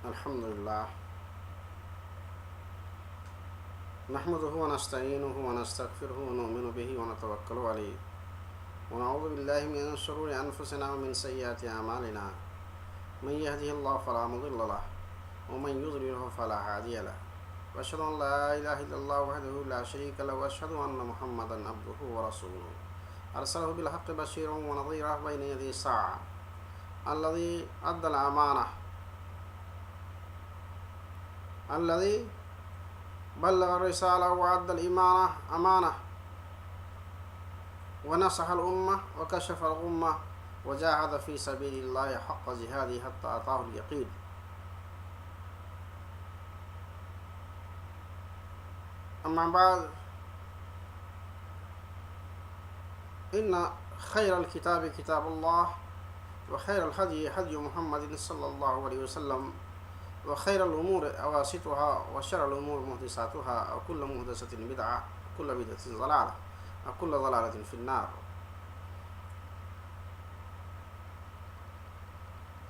الحمد لله نحمده ونستعينه ونستغفره ونؤمن به ونتوكل عليه ونعوذ بالله من شرور أنفسنا ومن سيئات أعمالنا من يهده الله فلا مضل له ومن يضلله فلا هادي له وأشهد أن لا إله إلا الله وحده لا شريك له وأشهد أن محمدا عبده ورسوله أرسله بالحق بشيرا ونظيرا بين يدي الساعة الذي أدى الأمانة الذي بلغ الرسالة وأدى الأمانة ونصح الأمة وكشف الغمة وجاهد في سبيل الله حق جهاده حتى أتاه اليقين. أما بعد إن خير الكتاب كتاب الله وخير الهدي هدي محمد صلى الله عليه وسلم وخير الأمور أواسطها وشر الأمور محدثاتها وكل محدثة بدعة وكل بدعة ضلالة وكل ضلالة في النار.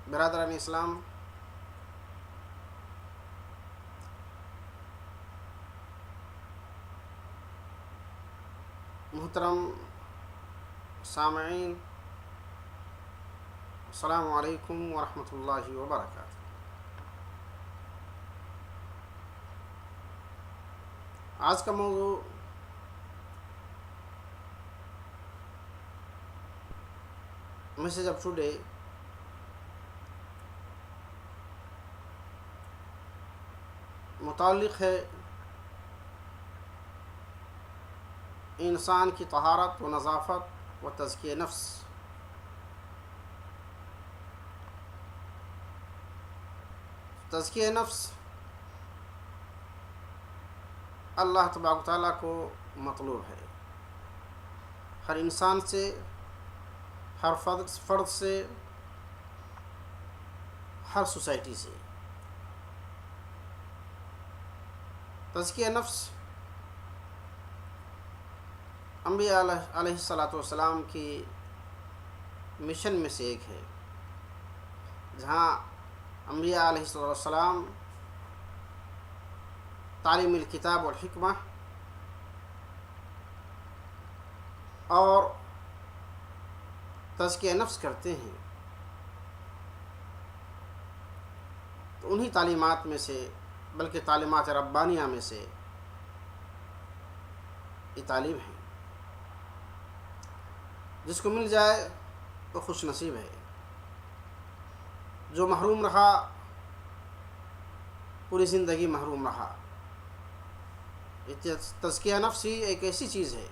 برادران اسلام، محترم سامعین، السلام علیکم ورحمۃ اللہ وبرکاتہ. آج کا موضوع میسج آف ٹوڈے متعلق ہے انسان کی طہارت و نظافت و تزکیہ نفس. تزکیہ نفس اللہ تبارک و تعالیٰ کو مطلوب ہے. ہر انسان سے، ہر فرد سے، ہر سوسائٹی سے. تزکیہ نفس انبیاء علیہ الصلاۃ والسلام کی مشن میں سے ایک ہے، جہاں انبیاء علیہ الصلاۃ والسلام تعلیم الکتاب والحکمہ اور تزکیہ نفس کرتے ہیں. تو انہی تعلیمات میں سے، بلکہ تعلیمات ربانیہ میں سے یہ تعلیم ہے. جس کو مل جائے تو خوش نصیب ہے. جو محروم رہا پوری زندگی محروم رہا. تزکیہ نفس ہی ایک ایسی چیز ہے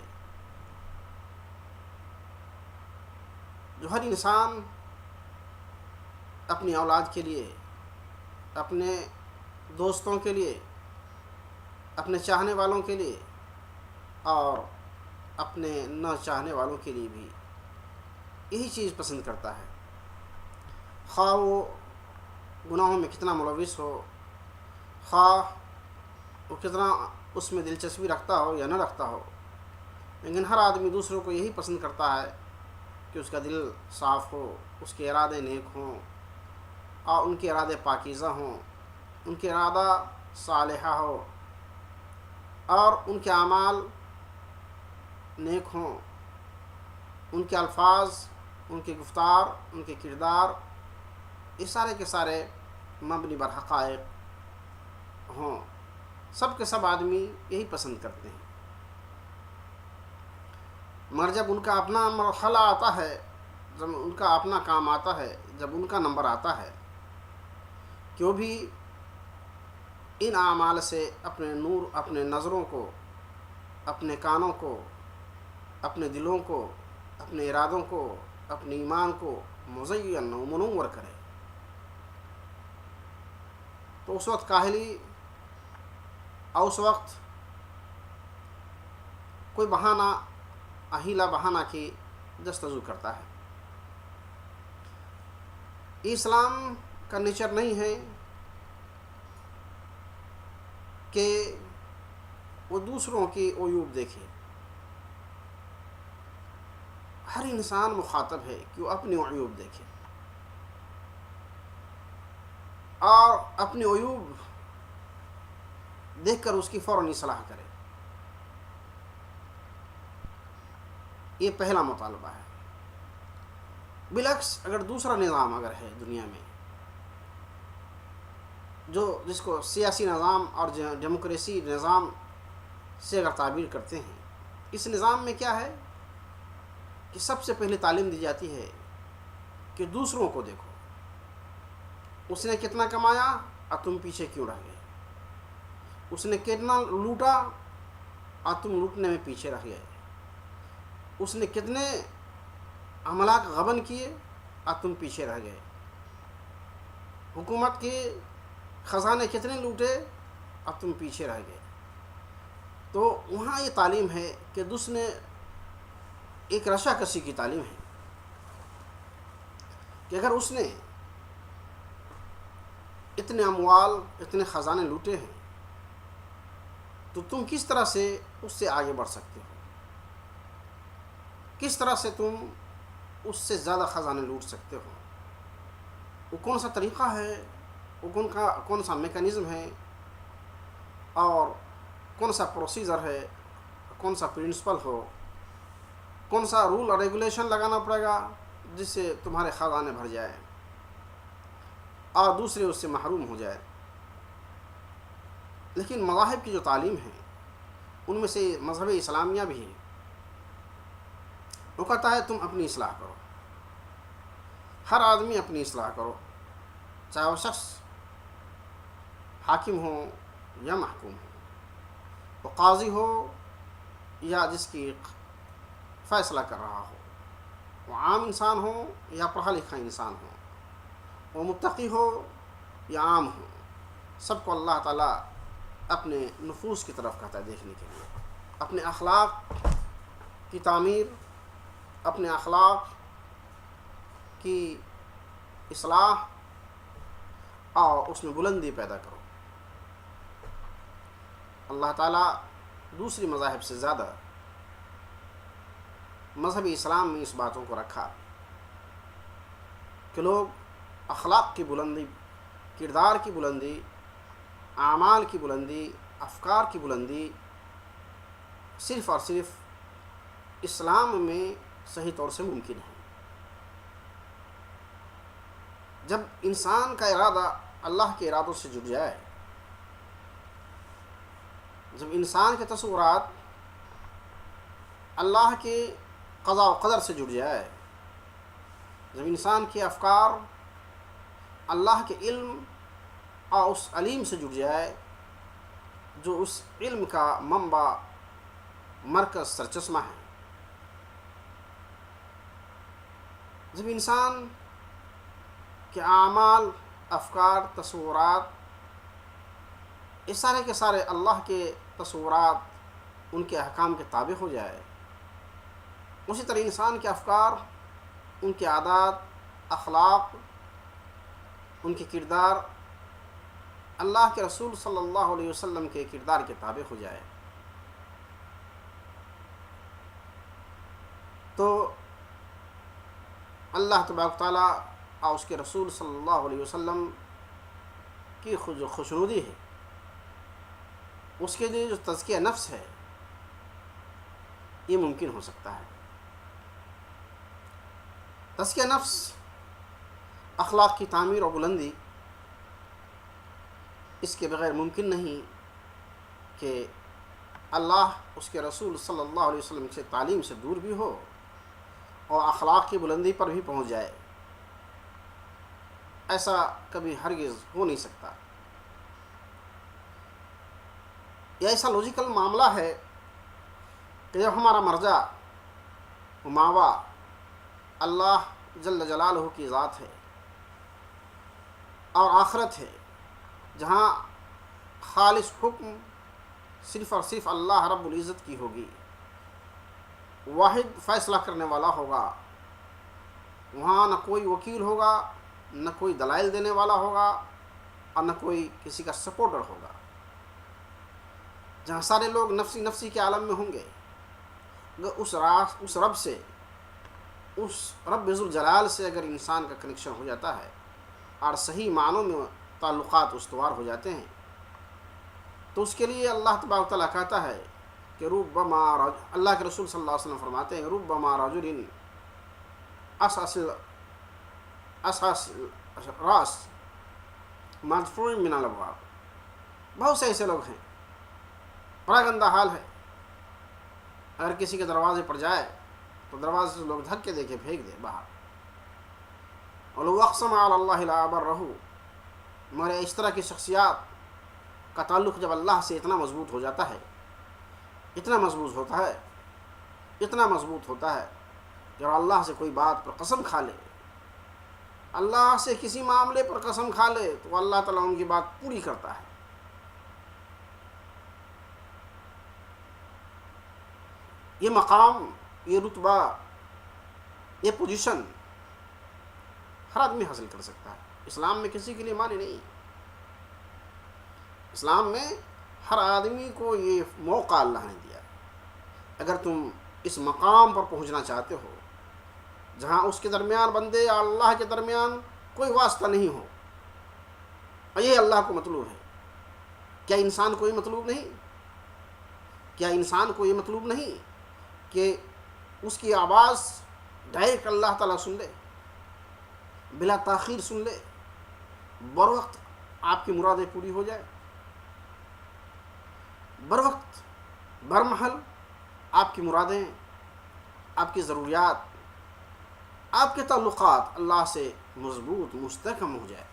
جو ہر انسان اپنی اولاد کے لیے، اپنے دوستوں کے لیے، اپنے چاہنے والوں کے لیے اور اپنے نہ چاہنے والوں کے لیے بھی یہی چیز پسند کرتا ہے. خواہ وہ گناہوں میں کتنا ملوث ہو، خواہ وہ کتنا اس میں دلچسپی رکھتا ہو یا نہ رکھتا ہو، لیکن ہر آدمی دوسروں کو یہی پسند کرتا ہے کہ اس کا دل صاف ہو، اس کے ارادے نیک ہوں اور ان کے ارادے پاکیزہ ہوں، ان کے ارادہ صالحہ ہو اور ان کے اعمال نیک ہوں، ان کے الفاظ، ان کے گفتار، ان کے کردار یہ سارے کے سارے مبنی بر حقائق ہوں. سب کے سب آدمی یہی پسند کرتے ہیں. مگر جب ان کا اپنا مرحلہ آتا ہے، جب ان کا اپنا کام آتا ہے، جب ان کا نمبر آتا ہے کہ وہ بھی ان اعمال سے اپنے نور، اپنے نظروں کو، اپنے کانوں کو، اپنے دلوں کو، اپنے ارادوں کو، اپنے ایمان کو مزین و منور کرے، تو اس وقت کاہلی اور اس وقت کوئی بہانہ، ہیلا بہانہ کی جستجو کرتا ہے. اسلام کا نیچر نہیں ہے کہ وہ دوسروں کی عیوب دیکھے. ہر انسان مخاطب ہے کہ وہ اپنی عیوب دیکھے اور اپنے عیوب دیکھ کر اس کی فوراً اصلاح کرے. یہ پہلا مطالبہ ہے. بالعکس اگر دوسرا نظام اگر ہے دنیا میں جس کو سیاسی نظام اور ڈیموکریسی نظام سے اگر تعبیر کرتے ہیں، اس نظام میں کیا ہے کہ سب سے پہلے تعلیم دی جاتی ہے کہ دوسروں کو دیکھو، اس نے کتنا کمایا اور تم پیچھے کیوں رہ گئے، اس نے کتنا لوٹا اور تم لوٹنے میں پیچھے رہ گئے، اس نے کتنے املاک غبن کیے اور تم پیچھے رہ گئے، حکومت کے خزانے کتنے لوٹے اور تم پیچھے رہ گئے. تو وہاں یہ تعلیم ہے کہ نے ایک رشاکشی کی تعلیم ہے کہ اگر اس نے اتنے اموال اتنے خزانے لوٹے ہیں تو تم کس طرح سے اس سے آگے بڑھ سکتے ہو، کس طرح سے تم اس سے زیادہ خزانے لوٹ سکتے ہو، وہ کون سا طریقہ ہے، وہ کون سا میکانزم ہے اور کون سا پروسیجر ہے، کون سا پرنسپل ہو، کون سا رول اور ریگولیشن لگانا پڑے گا جس سے تمہارے خزانے بھر جائے اور دوسرے اس سے محروم ہو جائے. لیکن مذاہب کی جو تعلیم ہے ان میں سے مذہب اسلامیہ بھی ہے، وہ کہتا ہے تم اپنی اصلاح کرو، ہر آدمی اپنی اصلاح کرو، چاہے وہ شخص حاکم ہو یا محکوم ہو، وہ قاضی ہو یا جس کی فیصلہ کر رہا ہو، وہ عام انسان ہو یا پڑھا لکھا انسان ہو، وہ متقی ہو یا عام ہو، سب کو اللہ تعالیٰ اپنے نفوس کی طرف کہتا ہے دیکھنے کے لیے، اپنے اخلاق کی تعمیر، اپنے اخلاق کی اصلاح اور اس میں بلندی پیدا کرو. اللہ تعالیٰ دوسری مذاہب سے زیادہ مذہبی اسلام میں اس باتوں کو رکھا کہ لوگ اخلاق کی بلندی، کردار کی بلندی، اعمال کی بلندی، افکار کی بلندی صرف اور صرف اسلام میں صحیح طور سے ممکن ہے. جب انسان کا ارادہ اللہ کے ارادوں سے جڑ جائے، جب انسان کے تصورات اللہ کے قضاء و قدر سے جڑ جائے، جب انسان کے افکار اللہ کے علم اور اس علیم سے جڑ جائے جو اس علم کا منبع، مرکز، سرچشمہ ہے، جب انسان کے اعمال، افکار، تصورات اس سارے کے سارے اللہ کے تصورات، ان کے احکام کے تابع ہو جائے، اسی طرح انسان کے افکار، ان کے عادات، اخلاق، ان کے کردار اللہ کے رسول صلی اللہ علیہ وسلم کے کردار کے تابع ہو جائے، تو اللہ تبارک تعالیٰ اور اس کے رسول صلی اللہ علیہ وسلم کی جو خوشنودی ہے، اس کے لیے جو تزکیہ نفس ہے، یہ ممکن ہو سکتا ہے. تزکیہ نفس، اخلاق کی تعمیر و بلندی، اس کے بغیر ممکن نہیں کہ اللہ اس کے رسول صلی اللہ علیہ وسلم سے تعلیم سے دور بھی ہو اور اخلاق کی بلندی پر بھی پہنچ جائے. ایسا کبھی ہرگز ہو نہیں سکتا. یہ ایسا لاجیکل معاملہ ہے کہ جب ہمارا مرجع و ماوا اللہ جل جلالہ کی ذات ہے اور آخرت ہے، جہاں خالص حکم صرف اور صرف اللہ رب العزت کی ہوگی، واحد فیصلہ کرنے والا ہوگا، وہاں نہ کوئی وکیل ہوگا، نہ کوئی دلائل دینے والا ہوگا اور نہ کوئی کسی کا سپورٹر ہوگا، جہاں سارے لوگ نفسی نفسی کے عالم میں ہوں گے. اس رب سے، اس رب ذوالجلال سے اگر انسان کا کنیکشن ہو جاتا ہے اور صحیح معنوں میں تعلقات استوار ہو جاتے ہیں، تو اس کے لیے اللہ تبارک و تعالیٰ کہتا ہے کہ اللہ کے رسول صلی اللہ علیہ وسلم فرماتے ہیں ربما رجل اساس راس مدفوع من الابواب، بہت سے ایسے لوگ ہیں، بڑا گندہ حال ہے، اگر کسی کے دروازے پر جائے تو دروازے سے لوگ دھکے دے کے پھینک دے باہر، اور لوگ اقسم علی اللہ لا ابرہ، مگر اس طرح کی شخصیات کا تعلق جب اللہ سے اتنا مضبوط ہو جاتا ہے، اتنا مضبوط ہوتا ہے کہ اللہ سے کوئی بات پر قسم کھا لے، اللہ سے کسی معاملے پر قسم کھا لے تو اللہ تعالیٰ ان کی بات پوری کرتا ہے۔ یہ مقام، یہ رتبہ، یہ پوزیشن ہر آدمی حاصل کر سکتا ہے، اسلام میں کسی کے لیے معنی نہیں، اسلام میں ہر آدمی کو یہ موقع اللہ نے دیا۔ اگر تم اس مقام پر پہنچنا چاہتے ہو جہاں اس کے درمیان بندے یا اللہ کے درمیان کوئی واسطہ نہیں ہو، اور یہ اللہ کو مطلوب ہے، کیا انسان کو یہ مطلوب نہیں؟ کیا انسان کو یہ مطلوب نہیں کہ اس کی آواز ڈائریکٹ اللہ تعالیٰ سن لے، بلا تاخیر سن لے، بر وقت آپ کی مرادیں پوری ہو جائے، بر وقت بر محل آپ کی مرادیں، آپ کی ضروریات، آپ کے تعلقات اللہ سے مضبوط مستحکم ہو جائے؟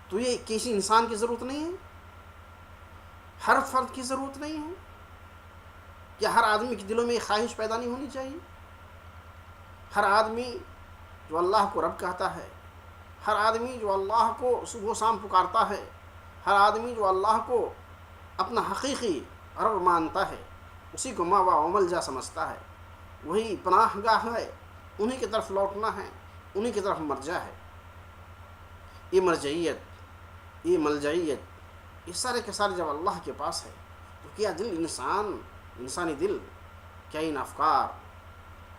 تو یہ کسی انسان کی ضرورت نہیں ہے، ہر فرد کی ضرورت نہیں ہے، کیا ہر آدمی کے دلوں میں یہ خواہش پیدا نہیں ہونی چاہیے؟ ہر آدمی جو اللہ کو رب کہتا ہے، ہر آدمی جو اللہ کو صبح و شام پکارتا ہے، ہر آدمی جو اللہ کو اپنا حقیقی رب مانتا ہے، اسی کو ماوا و ملجا سمجھتا ہے، وہی پناہ گاہ ہے، انہی کی طرف لوٹنا ہے، انہی کی طرف مرجع ہے۔ یہ مرجعیت، یہ ملجعیت، یہ سارے کے سارے جب اللہ کے پاس ہے تو کیا دل انسانی دل، کیا ان افکار،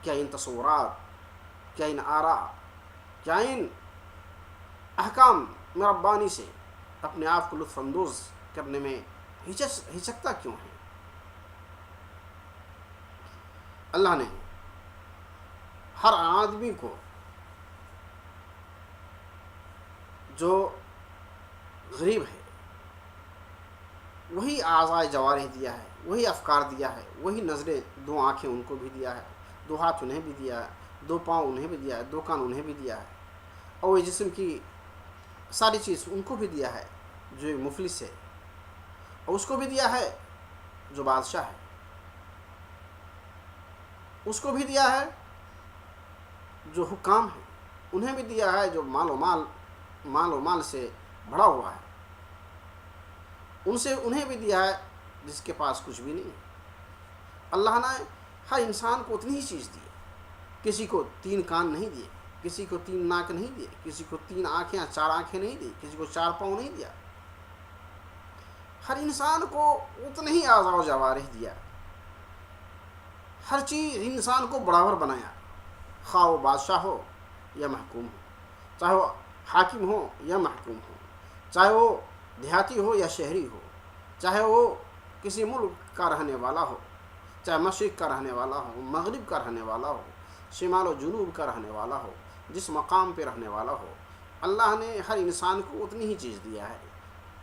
کیا ان تصورات، کیا ان آراء، کیا ان احکام ربانی سے اپنے آپ کو لطف اندوز کرنے میں ہچکتا کیوں ہے؟ اللہ نے ہر آدمی کو جو غریب ہے وہی اعضاء جوارح دیا ہے، وہی افکار دیا ہے، وہی نظریں، دو آنکھیں ان کو بھی دیا ہے، دو ہاتھ انہیں بھی دیا ہے، دو پاؤں انہیں بھی دیا ہے، دو کان انہیں بھی دیا ہے، اور یہ جسم کی ساری چیز ان کو بھی دیا ہے جو مفلس ہے، اور اس کو بھی دیا ہے جو بادشاہ ہے، اس کو بھی دیا ہے جو حکام ہے، انہیں بھی دیا ہے جو مال و مال سے بڑا ہوا ہے، انہیں بھی دیا ہے جس کے پاس کچھ بھی نہیں ہے۔ اللہ نے ہر انسان کو اتنی ہی چیز دی، کسی کو 3 کان نہیں دیے، کسی کو 3 ناک نہیں دیے، کسی کو 3 آنکھیں 4 آنکھیں نہیں دی، کسی کو 4 پاؤں نہیں دیا، ہر انسان کو اتنے ہی اعضاء و جوارح دیا، ہر چیز انسان کو برابر بنایا، خواہ وہ بادشاہ ہو یا محکوم ہو، چاہے وہ حاکم ہو یا محکوم ہو، چاہے وہ دیہاتی ہو یا شہری ہو، چاہے وہ کسی ملک کا رہنے والا ہو، چاہے مشرق کا رہنے والا ہو، مغرب کا رہنے والا ہو، شمال و جنوب کا رہنے والا ہو، جس مقام پہ رہنے والا ہو، اللہ نے ہر انسان کو اتنی ہی چیز دیا ہے،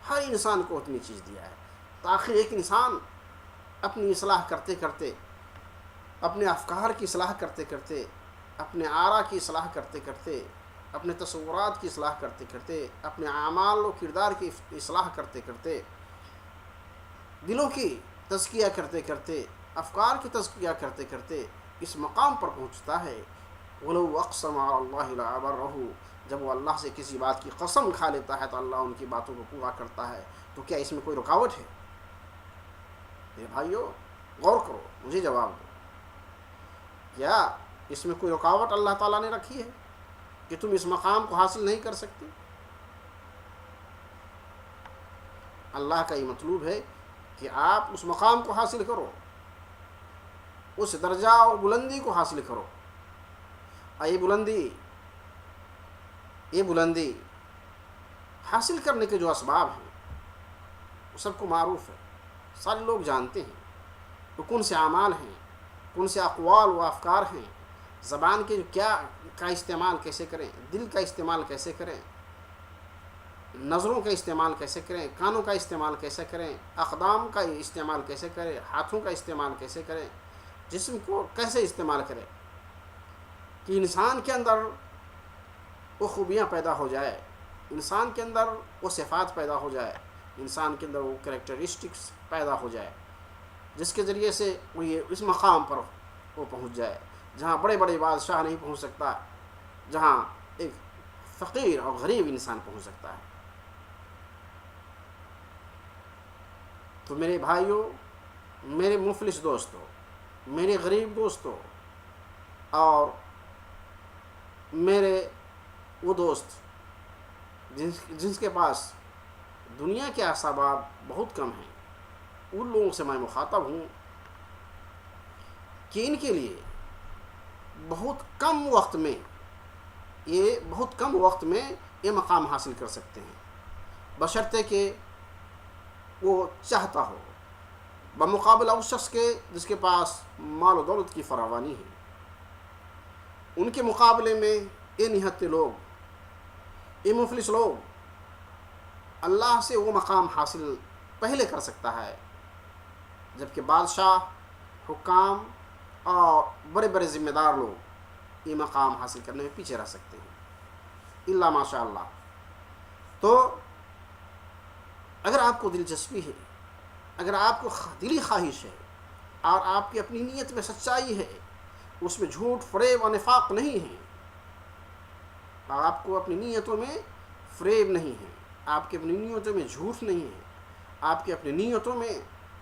ہر انسان کو اتنی چیز دیا ہے، تاکہ ایک انسان اپنی اصلاح کرتے کرتے، اپنے افکار کی اصلاح کرتے کرتے، اپنے آراء کی اصلاح کرتے کرتے، اپنے تصورات کی اصلاح کرتے کرتے، اپنے اعمال و کردار کی اصلاح کرتے کرتے، دلوں کی تزکیہ کرتے کرتے، افکار کی تزکیہ کرتے کرتے اس مقام پر پہنچتا ہے۔ وَلَوْ أَقْسَمَ عَلَى اللَّهِ لَأَبَرَّهُ، جب وہ اللہ سے کسی بات کی قسم کھا لیتا ہے تو اللہ ان کی باتوں کو پورا کرتا ہے۔ تو کیا اس میں کوئی رکاوٹ ہے؟ میرے بھائیو غور کرو، مجھے جواب دو، کیا اس میں کوئی رکاوٹ اللہ تعالیٰ نے رکھی ہے کہ تم اس مقام کو حاصل نہیں کر سکتے؟ اللہ کا یہ مطلوب ہے کہ آپ اس مقام کو حاصل کرو، اس درجہ اور بلندی کو حاصل کرو، اور یہ بلندی یہ بلندی حاصل کرنے کے جو اسباب ہیں وہ سب کو معروف ہے، سارے لوگ جانتے ہیں وہ کون سے اعمال ہیں، کون سے اقوال و افکار ہیں، زبان کے کیا کا استعمال کیسے کریں، دل کا استعمال کیسے کریں، نظروں کا استعمال کیسے کریں، کانوں کا استعمال کیسے کریں، اقدام کا استعمال کیسے کریں، ہاتھوں کا استعمال کیسے کریں، جسم کو کیسے استعمال کریں کہ انسان کے اندر وہ خوبیاں پیدا ہو جائے، انسان کے اندر وہ صفات پیدا ہو جائے، انسان کے اندر وہ کریکٹرسٹکس پیدا ہو جائے، جس کے ذریعے سے وہ یہ اس مقام پر وہ پہنچ جائے جہاں بڑے بڑے بادشاہ نہیں پہنچ سکتا، جہاں ایک فقیر اور غریب انسان پہنچ سکتا ہے۔ تو میرے بھائیوں، میرے مفلس دوستوں، میرے غریب دوستوں، اور میرے وہ دوست جن کے پاس دنیا کے اسباب بہت کم ہیں، ان لوگوں سے میں مخاطب ہوں کہ ان کے لیے بہت کم وقت میں یہ مقام حاصل کر سکتے ہیں، بشرطے کہ وہ چاہتا ہو، بمقابلہ اس شخص کے جس کے پاس مال و دولت کی فراوانی ہے۔ ان کے مقابلے میں یہ نہتے لوگ، یہ مفلس لوگ، اللہ سے وہ مقام حاصل پہلے کر سکتا ہے، جبکہ بادشاہ، حکام اور بڑے بڑے ذمہ دار لوگ یہ مقام حاصل کرنے میں پیچھے رہ سکتے ہیں، الا ماشاء اللہ۔ تو اگر آپ کو دلچسپی ہے، اگر آپ کو دلی خواہش ہے، اور آپ کی اپنی نیت میں سچائی ہے، اس میں جھوٹ، فریب اور نفاق نہیں ہے، آپ کو اپنی نیتوں میں فریب نہیں ہے، آپ کی اپنی نیتوں میں جھوٹ نہیں ہے، آپ کی اپنی نیتوں میں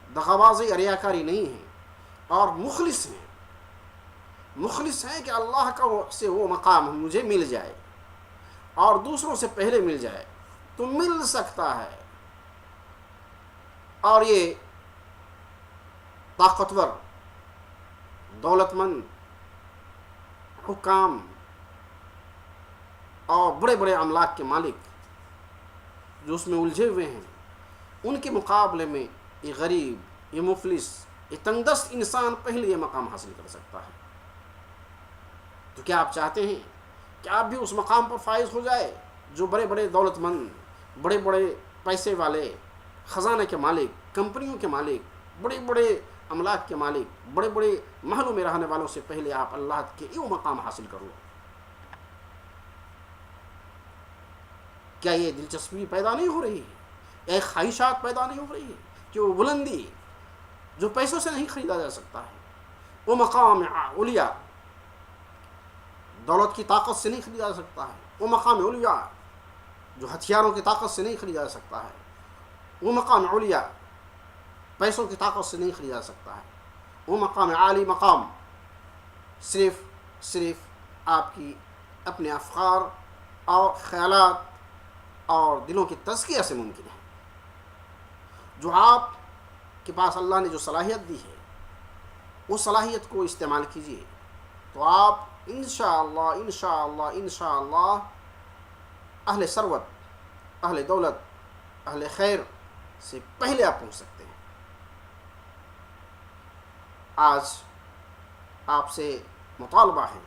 دغابازی اور ریاکاری نہیں ہے، اور مخلص ہیں کہ اللہ کا سے وہ مقام مجھے مل جائے اور دوسروں سے پہلے مل جائے، تو مل سکتا ہے۔ اور یہ طاقتور، دولت مند حکام اور بڑے بڑے املاک کے مالک جو اس میں الجھے ہوئے ہیں، ان کے مقابلے میں یہ غریب، یہ مفلس، یہ تنگ دست انسان پہلے یہ مقام حاصل کر سکتا ہے۔ تو کیا آپ چاہتے ہیں کہ آپ بھی اس مقام پر فائز ہو جائے جو بڑے بڑے دولت مند، بڑے بڑے پیسے والے، خزانے کے مالک، کمپنیوں کے مالک، بڑے بڑے املاک کے مالک، بڑے بڑے محلوں میں رہنے والوں سے پہلے آپ اللہ کے یہ مقام حاصل کر لو؟ کیا یہ دلچسپی پیدا نہیں ہو رہی ہے، یا خواہشات پیدا نہیں ہو رہی ہے کہ وہ بلندی جو پیسوں سے نہیں خریدا جا سکتا ہے، وہ مقام اولیاء دولت کی طاقت سے نہیں خریدا جا سکتا ہے، وہ مقام اولیاء جو ہتھیاروں کی طاقت سے نہیں خریدا جا سکتا ہے، وہ مقام اولیاء پیسوں کی طاقت سے نہیں خریدا جا سکتا ہے، وہ مقام عالی مقام صرف آپ کی اپنے افکار اور خیالات اور دلوں کی تزکیہ سے ممکن ہے۔ جو آپ کے پاس اللہ نے جو صلاحیت دی ہے، وہ صلاحیت کو استعمال کیجیے، تو آپ انشاءاللہ اہل ثروت، اہل دولت، اہل خیر سے پہلے آپ پہنچ سکتے ہیں۔ آج آپ سے مطالبہ ہے،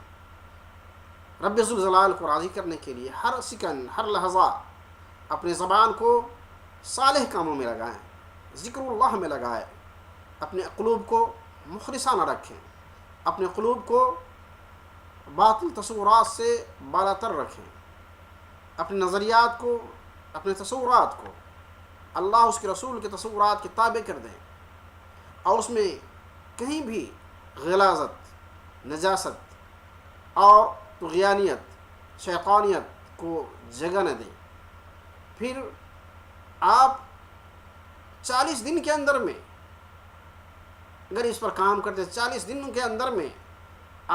رب ذوالجلال کو راضی کرنے کے لیے ہر سیکنڈ، ہر لحظہ اپنے زبان کو صالح کاموں میں لگائیں، ذکر اللہ میں لگائیں، اپنے قلوب کو مخلصانہ رکھیں، اپنے قلوب کو باطل تصورات سے بالاتر رکھیں، اپنے نظریات کو، اپنے تصورات کو اللہ اس کے رسول کے تصورات کے تابع کر دیں، اور اس میں کہیں بھی غلاظت، نجاست اور طغیانیت، شیطانیت کو جگہ نہ دیں۔ پھر آپ 40 دن کے اندر میں اگر اس پر کام کرتے، 40 دن کے اندر میں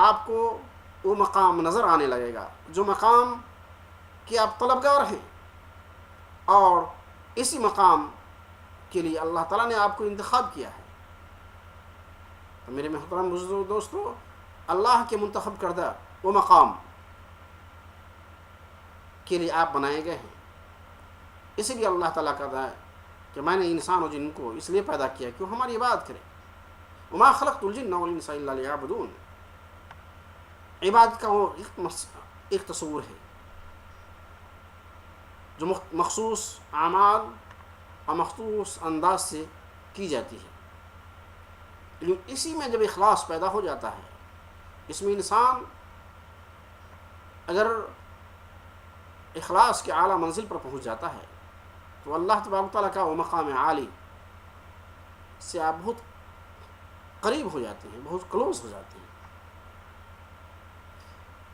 آپ کو وہ مقام نظر آنے لگے گا جو مقام کہ آپ طلبگار ہیں، اور اسی مقام کے لیے اللہ تعالیٰ نے آپ کو انتخاب کیا ہے۔ تو میرے محترم بزرگ دوستو، اللہ کے منتخب کردہ وہ مقام کے لیے آپ بنائے گئے ہیں۔ اسی لیے اللہ تعالیٰ کہتا ہے کہ میں نے انسان و جن کو اس لیے پیدا کیا کہ وہ ہماری عبادت کرے۔ وما خلقت الجن والانس الا لیعبدون۔ عبادت کا وہ ایک تصور ہے جو مخصوص اعمال اور مخصوص انداز سے کی جاتی ہے، لیکن اسی میں جب اخلاص پیدا ہو جاتا ہے، اس میں انسان اگر اخلاص کے اعلیٰ منزل پر پہنچ جاتا ہے تو اللہ تبارک تعالیٰ کا وہ مقام عالی سے آپ بہت قریب ہو جاتے ہیں، بہت کلوز ہو جاتے ہیں۔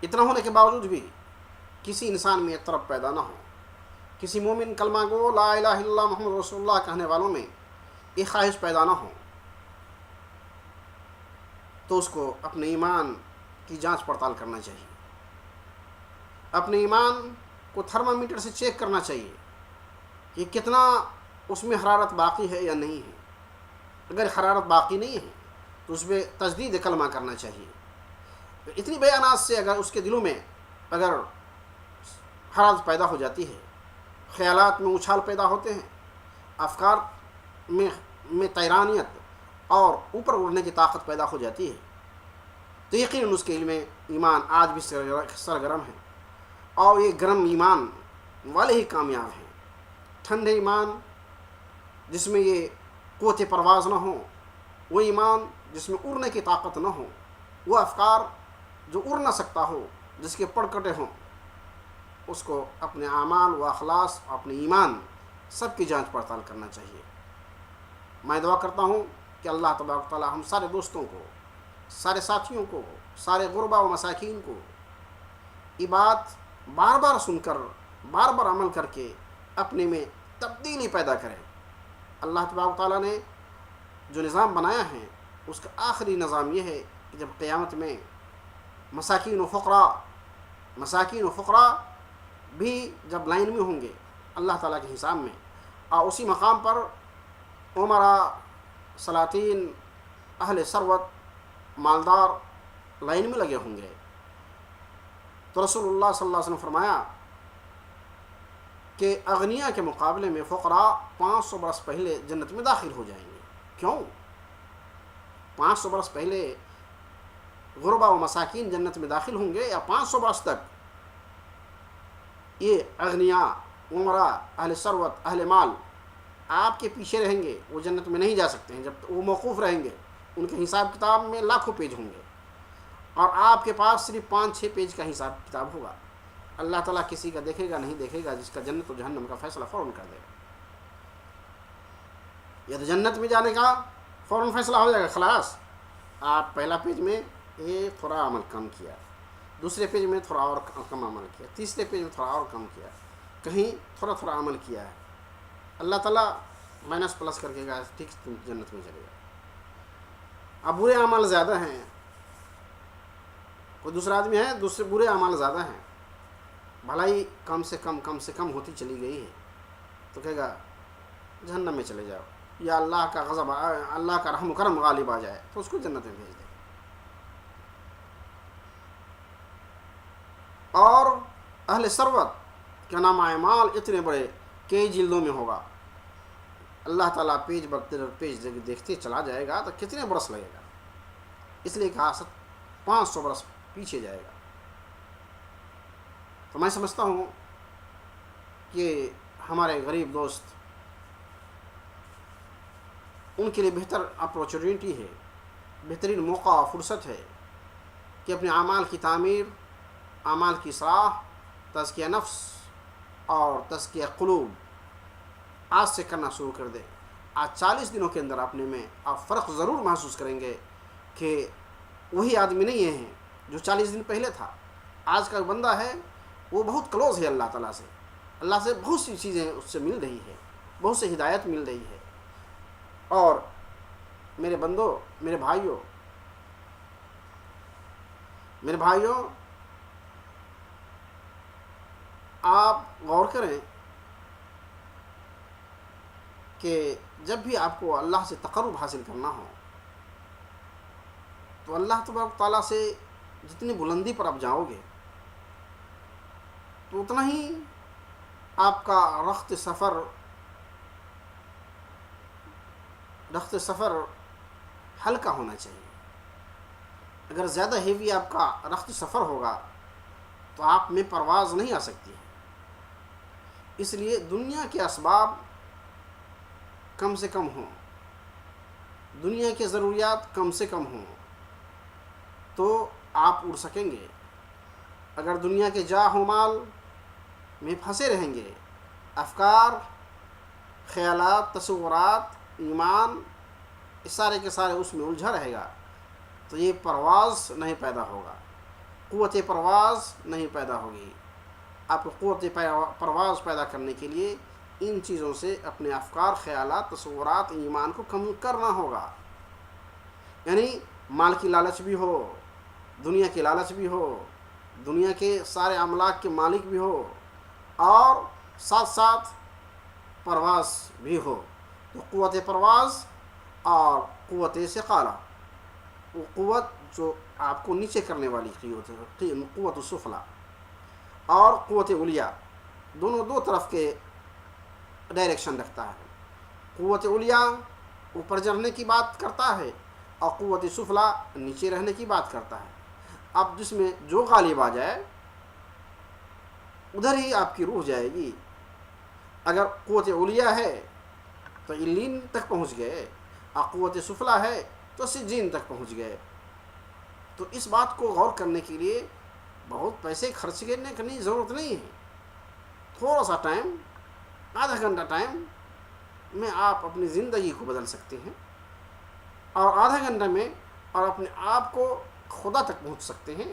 اتنا ہونے کے باوجود بھی کسی انسان میں یہ طرف پیدا نہ ہو، کسی مومن کلمہ گو لا الہ الا اللہ محمد رسول اللہ کہنے والوں میں یہ خواہش پیدا نہ ہو، تو اس کو اپنے ایمان کی جانچ پڑتال کرنا چاہیے، اپنے ایمان کو تھرمامیٹر سے چیک کرنا چاہیے کہ کتنا اس میں حرارت باقی ہے یا نہیں ہے۔ اگر حرارت باقی نہیں ہے تو اس پہ تجدید کلمہ کرنا چاہیے۔ اتنی بیانات سے اگر اس کے دلوں میں اگر حرارت پیدا ہو جاتی ہے، خیالات میں اچھال پیدا ہوتے ہیں، افکار میں طیرانیت اور اوپر اڑنے کی طاقت پیدا ہو جاتی ہے، تو یقیناً اس کے علم ایمان آج بھی سرگرم ہے، اور یہ گرم ایمان والے ہی کامیاب ہیں۔ ٹھنڈے ایمان جس میں یہ قوت پرواز نہ ہو، وہ ایمان جس میں اڑنے کی طاقت نہ ہو، وہ افکار جو اڑ نہ سکتا ہو، جس کے پڑکٹے ہوں، اس کو اپنے اعمال و اخلاص، اپنے ایمان سب کی جانچ پڑتال کرنا چاہیے۔ میں دعا کرتا ہوں کہ اللہ تبارک تعالی ہم سارے دوستوں کو، سارے ساتھیوں کو، سارے غربا و مساکین کو یہ بات بار بار سن کر، بار بار عمل کر کے اپنے میں تبدیلی پیدا کریں۔ اللہ تبارک تعالیٰ نے جو نظام بنایا ہے اس کا آخری نظام یہ ہے کہ جب قیامت میں مساکین و فقراء بھی جب لائن میں ہوں گے اللہ تعالیٰ کے حساب میں، اور اسی مقام پر عمراء، سلاطین، اہل ثروت، مالدار لائن میں لگے ہوں گے، تو رسول اللہ صلی اللہ علیہ وسلم فرمایا کہ اغنیاء کے مقابلے میں فقراء 500 برس پہلے جنت میں داخل ہو جائیں گے۔ کیوں؟ 500 برس پہلے غربا و مساکین جنت میں داخل ہوں گے، یا 500 برس تک یہ اغنیاء، عمراء، اہل ثروت، اہل مال آپ کے پیچھے رہیں گے، وہ جنت میں نہیں جا سکتے ہیں، جب وہ موقوف رہیں گے، ان کے حساب کتاب میں لاکھوں پیج ہوں گے، اور آپ کے پاس صرف 5-6 پیج کا حساب کتاب ہوگا۔ اللہ تعالیٰ کسی کا دیکھے گا نہیں دیکھے گا، جس کا جنت و جہنم کا فیصلہ فوراً کر دے گا۔ یا تو جنت میں جانے کا فوراً فیصلہ ہو جائے گا، خلاص آپ پہلا پیج میں یہ تھوڑا عمل کم کیا، دوسرے پیج میں تھوڑا اور کم عمل کیا، تیسرے پیج میں تھوڑا اور کم کیا، کہیں تھوڑا تھوڑا عمل کیا ہے، اللہ تعالیٰ مائنس پلس کر کے گا، ٹھیک تم جنت میں چلے گا۔ اب برے اعمال زیادہ ہیں، کوئی دوسرا آدمی ہے، دوسرے برے اعمال زیادہ ہیں، بھلائی کم سے کم ہوتی چلی گئی ہے، تو کہے گا جہنم میں چلے جاؤ، یا اللہ کا غضب، اللہ کا رحم و کرم غالب آ جائے تو اس کو جنت میں بھیج دے۔ اور اہل ثروت کا نام اعمال اتنے بڑے کئی جلدوں میں ہوگا، اللہ تعالیٰ پیج بکتے پیج دیکھتے چلا جائے گا تو کتنے برس لگے گا، اس لیے کہا 500 برس پیچھے جائے گا۔ تو میں سمجھتا ہوں کہ ہمارے غریب دوست، ان کے لیے بہتر اپرچونیٹی ہے، بہترین موقع اور فرصت ہے کہ اپنے اعمال کی تعمیر، اعمال کی اصلاح، تزکیہ نفس اور تزکیہ قلوب آج سے کرنا شروع کر دیں۔ آج 40 دنوں کے اندر اپنے میں آپ فرق ضرور محسوس کریں گے کہ وہی آدمی نہیں ہے جو 40 دن پہلے تھا۔ آج کا بندہ ہے وہ بہت کلوز ہے اللہ تعالیٰ سے، اللہ سے بہت سی چیزیں اس سے مل رہی ہے، بہت سی ہدایت مل رہی ہے۔ اور میرے بندوں، میرے بھائیوں، آپ غور کریں کہ جب بھی آپ کو اللہ سے تقرب حاصل کرنا ہو تو اللہ تبارک تعالیٰ سے جتنی بلندی پر آپ جاؤ گے تو اتنا ہی آپ کا رخت سفر ہلکا ہونا چاہیے. اگر زیادہ ہیوی آپ کا رخت سفر ہوگا تو آپ میں پرواز نہیں آ سکتی ہے. اس لیے دنیا کے اسباب کم سے کم ہوں، دنیا کے ضروریات کم سے کم ہوں تو آپ اڑ سکیں گے. اگر دنیا کے جاہ و مال میں پھنسے رہیں گے، افکار، خیالات، تصورات، ایمان سارے کے سارے اس میں الجھا رہے گا تو یہ پرواز نہیں پیدا ہوگا، قوت پرواز نہیں پیدا ہوگی. آپ کو قوت پرواز پیدا کرنے کے لیے ان چیزوں سے اپنے افکار، خیالات، تصورات، ایمان کو کم کرنا ہوگا. یعنی مال کی لالچ بھی ہو، دنیا کی لالچ بھی ہو، دنیا کے سارے املاک کے مالک بھی ہو، اور ساتھ ساتھ پرواز بھی ہو. تو قوت پرواز اور قوت ثقالہ، وہ قوت جو آپ کو نیچے کرنے والی قوت السفلی اور قوت علیہ، دونوں دو طرف کے ڈائریکشن رکھتا ہے. قوت علیہ اوپر چڑھنے کی بات کرتا ہے اور قوت سفلی نیچے رہنے کی بات کرتا ہے. اب جس میں جو غالب آ جائے ادھر ہی آپ کی روح جائے گی. اگر قوت علیہ ہے تو علین تک پہنچ گئے، اور قوت سفلی ہے تو سجین تک پہنچ گئے. تو اس بات کو غور کرنے کے لیے بہت پیسے خرچ کرنے کی ضرورت نہیں ہے. تھوڑا سا ٹائم، آدھا گھنٹہ ٹائم میں آپ اپنی زندگی کو بدل سکتے ہیں، اور آدھا گھنٹہ میں اور اپنے آپ کو خدا تک پہنچ سکتے ہیں.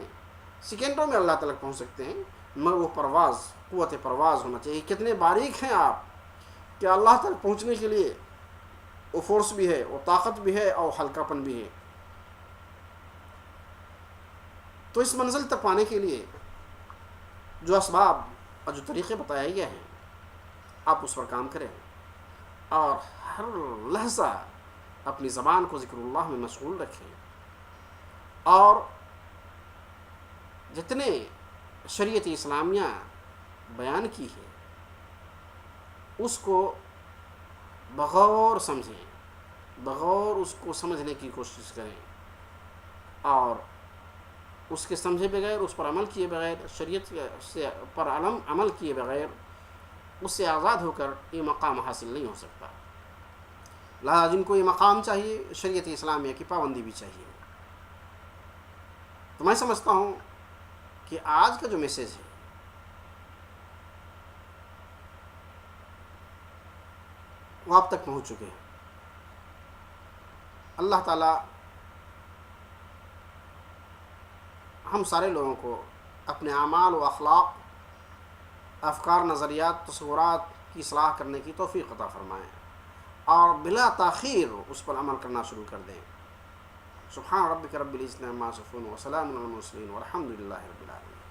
سیکنڈوں میں اللہ تک پہنچ سکتے ہیں. مگر وہ پرواز، قوت پرواز ہونا چاہیے. کتنے باریک ہیں آپ کہ اللہ تک پہنچنے کے لیے وہ فورس بھی ہے، وہ طاقت بھی ہے، اور ہلکا پن بھی ہے. تو اس منزل تک پانے کے لیے جو اسباب اور جو طریقے بتائے گئے ہیں آپ اس پر کام کریں، اور ہر لحظہ اپنی زبان کو ذکر اللہ میں مشغول رکھیں، اور جتنے شریعت اسلامیہ بیان کی ہے اس کو بغور سمجھیں، بغور اس کو سمجھنے کی کوشش کریں، اور اس کے سمجھے بغیر، اس پر عمل کیے بغیر، شریعت سے پر عمل کیے بغیر اس سے آزاد ہو کر یہ مقام حاصل نہیں ہو سکتا. لہذا جن کو یہ مقام چاہیے، شریعت اسلامیہ کی پابندی بھی چاہیے. تو میں سمجھتا ہوں کہ آج کا جو میسیج ہے وہ آپ تک پہنچ چکے ہیں. اللہ تعالیٰ ہم سارے لوگوں کو اپنے اعمال و اخلاق، افکار، نظریات، تصورات کی اصلاح کرنے کی توفیق عطا فرمائیں، اور بلا تاخیر اس پر عمل کرنا شروع کر دیں. سبحان ربک رب العزت عما یصفون وسلام علی المرسلین والحمد للہ رب العالمین.